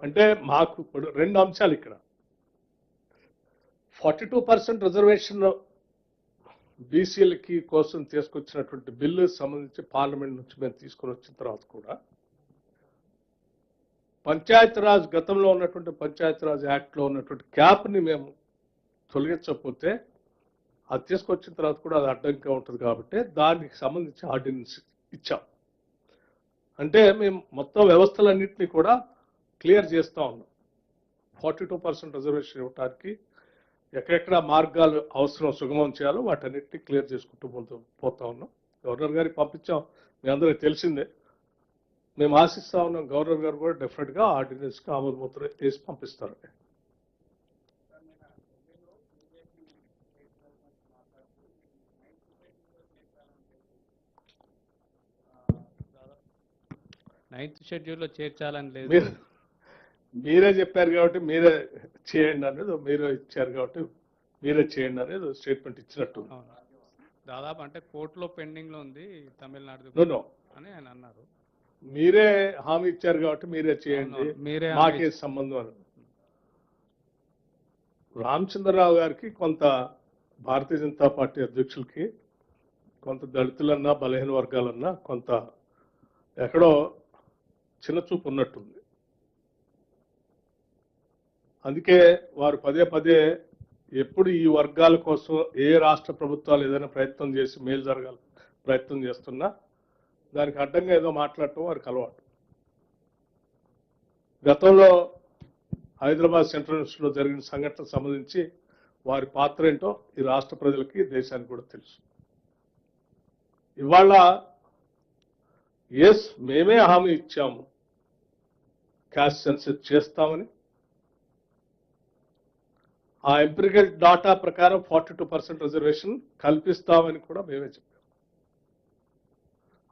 అంటే మాకు ఇప్పుడు రెండు అంశాలు ఇక్కడ 42% రిజర్వేషన్ బీసీలకి కోసం తీసుకొచ్చినటువంటి బిల్లు సంబంధించి పార్లమెంట్ నుంచి మేము తీసుకొని వచ్చిన తర్వాత కూడా పంచాయతీరాజ్ గతంలో ఉన్నటువంటి పంచాయతీరాజ్ యాక్ట్లో ఉన్నటువంటి క్యాప్ని మేము తొలగించకపోతే అది తీసుకొచ్చిన తర్వాత కూడా అది అడ్డంగా ఉంటుంది కాబట్టి దానికి సంబంధించి ఆర్డినెన్స్ ఇచ్చాం. అంటే మేము మొత్తం వ్యవస్థలన్నింటినీ కూడా క్లియర్ చేస్తూ ఉన్నాం. 42% రిజర్వేషన్ ఇవ్వడానికి ఎక్కడెక్కడ మార్గాలు అవసరం సుగమం చేయాలో వాటన్నిటిని క్లియర్ చేసుకుంటూ పోతా ఉన్నాం. గవర్నర్ గారికి పంపించాం, మీ అందరికీ తెలిసిందే. మేము ఆశిస్తా ఉన్నాం గవర్నర్ గారు కూడా డెఫినెట్గా ఆర్డినెన్స్కి ఆమోద ముద్ర వేసి పంపిస్తారండి. నైన్త్ షెడ్యూల్లో చేర్చాలని లేదు, మీరే చెప్పారు కాబట్టి మీరే చేయండి అనేది, మీరే ఇచ్చారు కాబట్టి మీరే చేయండి అనేది స్టేట్మెంట్ ఇచ్చినట్టు. దాదాపు అంటే కోర్టులో పెండింగ్లో ఉంది తమిళనాడు అని ఆయన అన్నారు. మీరే హామీ ఇచ్చారు కాబట్టి మీరే చేయండి, మీరే మాకే సంబంధం అని. రామచంద్రరావు గారికి కొంత భారతీయ జనతా పార్టీ అధ్యక్షులకి కొంత దళితులన్నా బలహీన వర్గాలన్నా కొంత ఎక్కడో చిన్న చూపు ఉన్నట్టుంది. అందుకే వారు పదే పదే ఎప్పుడు ఈ వర్గాల కోసం ఏ రాష్ట్ర ప్రభుత్వాలు ఏదైనా ప్రయత్నం చేసి మేలు జరగాలి ప్రయత్నం చేస్తున్నా దానికి అడ్డంగా ఏదో మాట్లాడటం వారికి అలవాటు. గతంలో హైదరాబాద్ సెంట్రల్ యూనివర్సిటీలో జరిగిన సంఘటనకు సంబంధించి వారి పాత్ర ఏంటో ఈ రాష్ట్ర ప్రజలకి దేశానికి కూడా తెలుసు. ఇవాళ ఎస్ మేమే హామీ ఇచ్చాము క్యాస్ట్ సెన్సస్ చేస్తామని. ఆ ఎంపిరికల్ డాటా ప్రకారం 42% రిజర్వేషన్ కల్పిస్తామని కూడా మేమే చెప్పాం.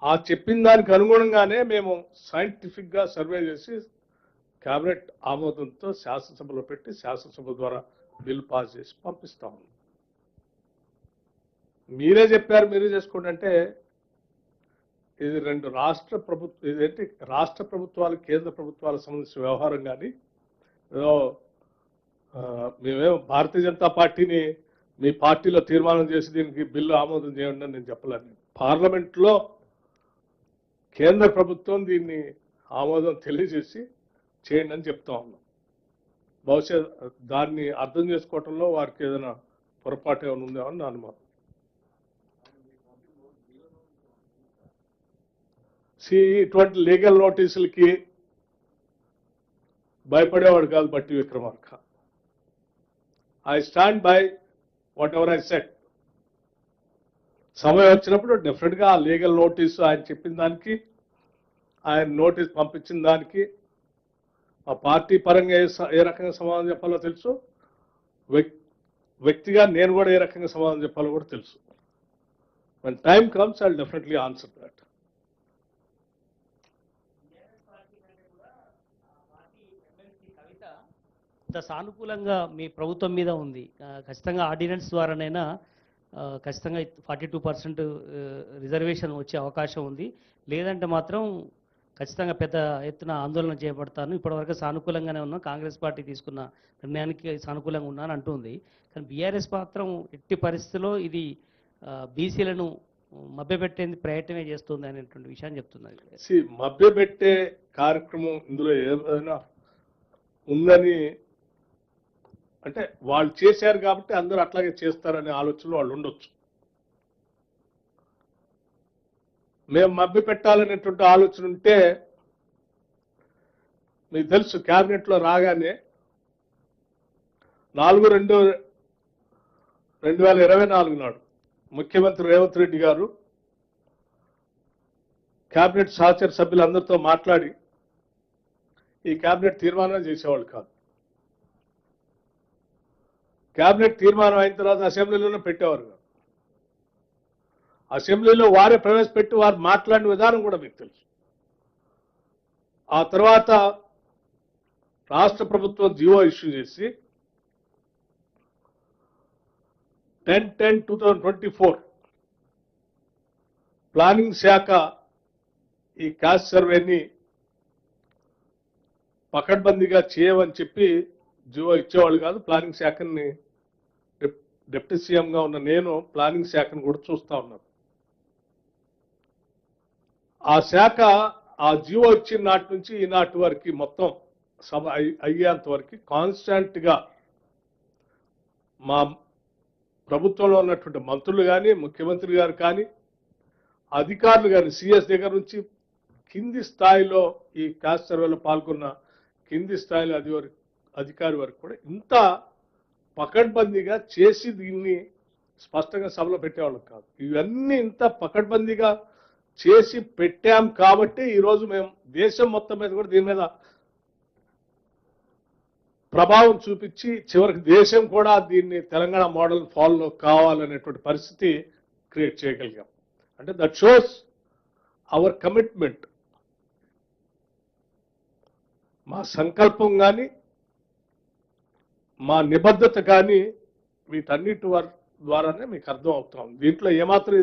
ఆ చెప్పిన దానికి అనుగుణంగానే మేము సైంటిఫిక్గా సర్వే చేసి కేబినెట్ ఆమోదంతో శాసనసభలో పెట్టి శాసనసభ ద్వారా బిల్లు పాస్ చేసి పంపిస్తాము. మీరే చెప్పారు మీరే చేసుకోండి అంటే ఇది రెండు రాష్ట్ర ప్రభుత్వం, ఇదేంటి రాష్ట్ర ప్రభుత్వాలు కేంద్ర ప్రభుత్వాలకు సంబంధించిన వ్యవహారం. కానీ ఏదో మేమేమో భారతీయ జనతా పార్టీని మీ పార్టీలో తీర్మానం చేసి దీనికి బిల్లు ఆమోదం చేయండి అని నేను చెప్పలేను. పార్లమెంట్లో కేంద్ర ప్రభుత్వం దీన్ని ఆమోదం తెలియజేసి చేయండి అని చెప్తా ఉన్నాం. బహుశా దాన్ని అర్థం చేసుకోవటంలో వారికి ఏదైనా పొరపాటు ఏమైనా ఉందేమో అని నా అనుమానం. ఇటువంటి లీగల్ నోటీసులకి భయపడేవాడు కాదు బట్టి Vikramarka. I stand by what ever I set. సమయం వచ్చినప్పుడు డెఫినెట్గా ఆ లీగల్ నోటీసు ఆయన చెప్పిన దానికి ఆయన నోటీస్ పంపించిన దానికి ఆ పార్టీ పరంగా ఏ రకంగా సమాధానం చెప్పాలో తెలుసు, వ్యక్తిగా నేను కూడా ఏ రకంగా సమాధానం చెప్పాలో కూడా తెలుసు. when time comes I'll definitely answer that. సానుకూలంగా మీ ప్రభుత్వం మీద ఉంది. ఖచ్చితంగా ఆర్డినెన్స్ ద్వారానైనా ఖచ్చితంగా 42% రిజర్వేషన్ వచ్చే అవకాశం ఉంది. లేదంటే మాత్రం ఖచ్చితంగా పెద్ద ఎత్తున ఆందోళన చేపడతాను. ఇప్పటివరకు సానుకూలంగానే ఉన్నాం, కాంగ్రెస్ పార్టీ తీసుకున్న నిర్ణయానికి సానుకూలంగా ఉన్నాను అంటుంది. కానీ బీఆర్ఎస్ మాత్రం ఎట్టి పరిస్థితుల్లో ఇది బీసీలను మభ్యపెట్టేందుకు ప్రయత్నమే చేస్తుంది అనేటువంటి విషయాన్ని చెప్తున్నారు. మభ్యపెట్టే కార్యక్రమం ఇందులో ఏదైనా ఉందని అంటే వాళ్ళు చేశారు కాబట్టి అందరూ అట్లాగే చేస్తారనే ఆలోచనలో వాళ్ళు ఉండొచ్చు. మేము మభ్య పెట్టాలనేటువంటి ఆలోచన ఉంటే మీకు తెలుసు క్యాబినెట్లో రాగానే 4/2/2024 నాడు ముఖ్యమంత్రి రేవంత్ రెడ్డి గారు క్యాబినెట్ సహచర సభ్యులందరితో మాట్లాడి ఈ క్యాబినెట్ తీర్మానం చేసేవాళ్ళు కాదు. క్యాబినెట్ తీర్మానం అయిన తర్వాత అసెంబ్లీలోనే పెట్టేవారు కాదు. అసెంబ్లీలో వారే ప్రవేశపెట్టి వారు మాట్లాడిన విధానం కూడా మీకు తెలుసు. ఆ తర్వాత రాష్ట్ర ప్రభుత్వం జీవో ఇష్యూ చేసి 10/10/2024 ప్లానింగ్ శాఖ ఈ క్యాస్ట్ సర్వేని పకడ్బందీగా చేయమని చెప్పి జీవో ఇచ్చేవాళ్ళు కాదు. ప్లానింగ్ శాఖని డిప్యూటీ సీఎంగా ఉన్న నేను ప్లానింగ్ శాఖను కూడా చూస్తా ఉన్నాను. ఆ శాఖ ఆ జీవో ఇచ్చిన నాటి నుంచి ఈనాటి వరకు మొత్తం సభ అయ్యేంత వరకు కాన్స్టాంట్ గా మా ప్రభుత్వంలో ఉన్నటువంటి మంత్రులు కానీ, ముఖ్యమంత్రి గారు కానీ, అధికారులు కానీ, సిఎస్ దగ్గర నుంచి కింది స్థాయిలో ఈ క్యాస్ట్ సర్వేలో పాల్గొన్న కింది స్థాయిలో అధికారి వరకు కూడా ఇంత పకడ్బందీగా చేసి దీన్ని స్పష్టంగా సభలో పెట్టేవాళ్ళం కాదు. ఇవన్నీ ఇంత పకడ్బందీగా చేసి పెట్టాం కాబట్టి ఈరోజు మేము దేశం మొత్తం మీద కూడా దీని మీద ప్రభావం చూపించి చివరికి దేశం కూడా దీన్ని తెలంగాణ మోడల్ ఫాలో కావాలనేటువంటి పరిస్థితి క్రియేట్ చేయగలిగాం. అంటే దట్ షోస్ అవర్ కమిట్మెంట్. మా సంకల్పం కానీ, మా నిబద్ధత కానీ వీటన్నిటి ద్వారానే మీకు అర్థం అవుతాం. దీంట్లో ఏమాత్రం